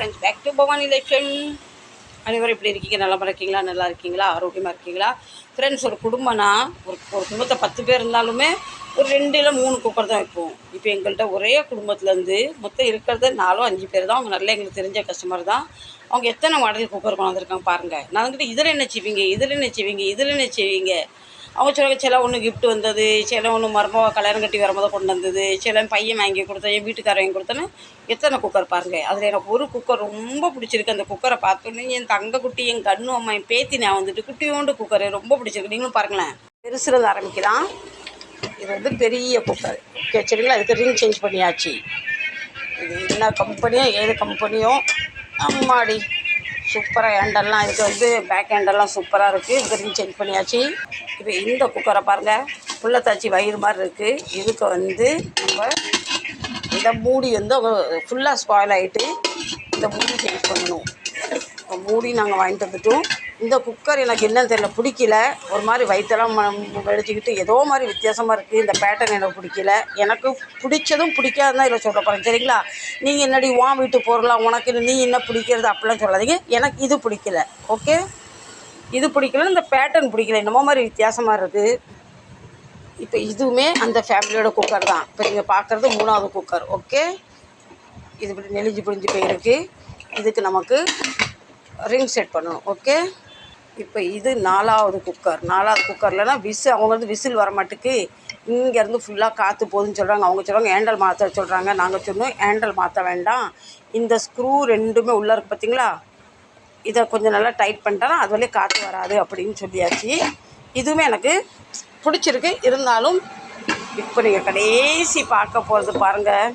Friends, back to Bhavani life time. அனைவரும் எப்படி இருக்கீங்க? நல்லா இருக்கீங்களா? நல்லா இருக்கீங்களா? ஆரோக்கியமாக இருக்கீங்களா? ஃப்ரெண்ட்ஸ், ஒரு குடும்பம்னா ஒரு குடும்பத்தை 10 பேர் இருந்தாலுமே ஒரு 2 இல்லை 3 குக்கர் தான் வைப்போம். இப்போ எங்கள்கிட்ட ஒரே குடும்பத்துலேருந்து மொத்தம் இருக்கிறது 4 5 பேர் தான். அவங்க நல்லா எங்களுக்கு தெரிஞ்ச கஸ்டமர் தான். அவங்க எத்தனை மாடல் குக்கர் கொண்டு வந்திருக்காங்க பாருங்கள். நான் வந்துட்டு இதில் என்ன செய்வீங்க, இதில் என்ன செய்வீங்க, இதில் என்ன செய்வீங்க. அவங்க சொல்லுவாங்க, சில ஒன்று கிஃப்ட் வந்தது, சில ஒன்று மருமக கல்யாணம் கட்டி வரும்போது கொண்டு வந்தது, சில பையன் வாங்கி கொடுத்தேன், என் வீட்டுக்காரர் வாங்கி கொடுத்தேன்னு எத்தனை குக்கர் பாருங்கள். அதில் எனக்கு ஒரு குக்கர் ரொம்ப பிடிச்சிருக்கு. அந்த குக்கரை பார்த்தோன்னே என் தங்க குட்டி, என் கண்ணு அம்மா, என் பேத்தி நான் வந்துட்டு குட்டியோண்டு குக்கர் ரொம்ப பிடிச்சிருக்கு. நீங்களும் பாருங்களேன். பெருசுலேருந்து ஆரம்பிக்கலாம். இது வந்து பெரிய குக்கர். ஓகே, சரிங்களா? இதுக்கு ரிங் சேஞ்ச் பண்ணியாச்சு. இது என்ன கம்பெனியோ ஏது கம்பெனியோ, அம்மாடி சூப்பராக ஹேண்டல்லாம் இதுக்கு வந்து பேக் ஹேண்டெல்லாம் சூப்பராக இருக்குது. இதுக்கு ரிங் சேஞ்ச் பண்ணியாச்சு. இப்போ இந்த குக்கரை பாருங்கள், புள்ளத்தாச்சி வயிறு மாதிரி இருக்குது. இதுக்கு வந்து நம்ம இந்த மூடி வந்து ஃபுல்லாக ஸ்பாயில் ஆகிட்டு இந்த மூடி சேஞ்ச் பண்ணணும். இப்போ மூடி நாங்கள் வாங்கிட்டு வந்துட்டோம். இந்த குக்கர் எனக்கு என்னன்னு தெரியல, பிடிக்கல. ஒரு மாதிரி வயிற்றெல்லாம் வெடிச்சிக்கிட்டு ஏதோ மாதிரி வித்தியாசமாக இருக்குது. இந்த பேட்டர்ன் எனக்கு பிடிக்கல. எனக்கு பிடிச்சதும் பிடிக்காதுதான் இதில் சொல்ல போகிறேன், சரிங்களா? நீங்கள் என்னடி வீட்டு பொருளாக உனக்கு நீ என்ன பிடிக்கிறது அப்படிலாம் சொல்லாதீங்க. எனக்கு இது பிடிக்கல. ஓகே, இது பிடிக்கல. இந்த பேட்டர்ன் பிடிக்கல, என்னமோ மாதிரி வித்தியாசமாக இருக்குது. இப்போ இதுவுமே அந்த ஃபேமிலியோட குக்கர் தான். இப்போ நீங்கள் பார்க்குறது 3வது குக்கர். ஓகே, இது இப்படி நெளிஞ்சு பிடிஞ்சு போயிருக்கு. இதுக்கு நமக்கு ரிங் செட் பண்ணணும். ஓகே, இப்போ இது 4வது குக்கர். 4வது குக்கர்லனா அவங்க வந்து விசில் வர மாட்டுக்கு இங்கேருந்து ஃபுல்லாக காற்று போகுதுன்னு சொல்கிறாங்க. அவங்க சொல்கிறாங்க ஹேண்டல் மாற்ற சொல்கிறாங்க. நாங்கள் சொன்னோம் ஹேண்டல் மாற்ற வேண்டாம், இந்த ஸ்க்ரூ ரெண்டுமே உள்ளே இருக்குது பார்த்தீங்களா, இதை கொஞ்சம் நல்லா டைட் பண்ணிட்டா அது வழியே காற்று வராது அப்படின்னு சொல்லியாச்சு. இதுவுமே எனக்கு பிடிச்சிருக்கு. இருந்தாலும் இப்போ நீங்கள் கடைசி பார்க்க போகிறது பாருங்கள்.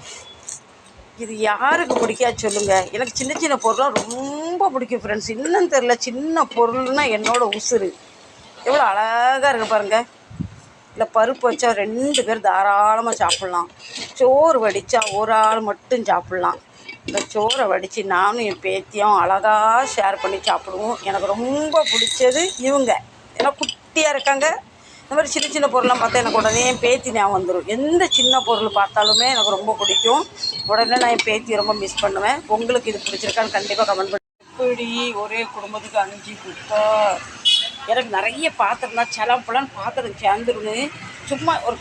இது யாருக்கு பிடிக்காது சொல்லுங்கள்? எனக்கு சின்ன சின்ன பொருளாக ரொம்ப பிடிக்கும் ஃப்ரெண்ட்ஸ். இன்னும் தெரில, சின்ன பொருள்னால் என்னோடய உசுறு. எவ்வளோ அழகாக இருக்குது பாருங்கள். இல்லை பருப்பு வச்சா 2 பேர் தாராளமாக சாப்பிட்லாம். சோறு வடித்தா ஒரு ஆள் மட்டும் சாப்பிட்லாம். இந்த சோறை வடித்து நானும் என் பேத்தியும் அழகாக ஷேர் பண்ணி சாப்பிடுவோம். எனக்கு ரொம்ப பிடிச்சது இவங்க. ஏன்னா குட்டியாக இருக்காங்க. இந்த மாதிரி சின்ன சின்ன பொருள்லாம் பார்த்தா எனக்கு உடனே என் பேத்தி ஞாபகம் வந்துடும். எந்த சின்ன பொருள் பார்த்தாலுமே எனக்கு ரொம்ப பிடிக்கும். உடனே நான் என் பேத்தியை ரொம்ப மிஸ் பண்ணுவேன். உங்களுக்கு இது பிடிச்சிருக்கான்னு கண்டிப்பாக கமெண்ட் பண்ணி. இப்படி ஒரே குடும்பத்துக்கு 5 குக்கர். எனக்கு நிறைய பாத்திரம் தான், செலப்பெல்லாம் பாத்திரம் சேர்ந்துருன்னு சும்மா ஒரு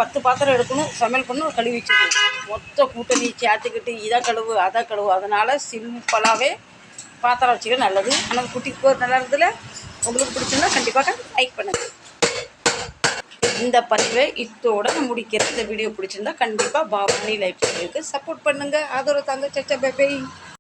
10 பாத்திரம் எடுக்கணும், சமையல் பண்ணணும், கழுவி வச்சுக்கணும். மொத்த கூட்டணி சேர்த்துக்கிட்டு இதை கழுவு அதை கழுவு. அதனால் சிம்பிளாகவே பாத்திரம் வச்சுக்க நல்லது. ஆனால் குட்டி குக்கர் நல்லா இருந்ததில்ல. உங்களுக்கு பிடிச்சிருந்தா கண்டிப்பாக லைக் பண்ணுங்கள். இந்த பதிவை இத்தோட முடிக்கிறேன். இந்த வீடியோ பிடிச்சிருந்தா கண்டிப்பாக பவானி லைஃப் ஸ்டைலுக்கு சப்போர்ட் பண்ணுங்கள். ஆதரவு தாங்க. சச்சா பை.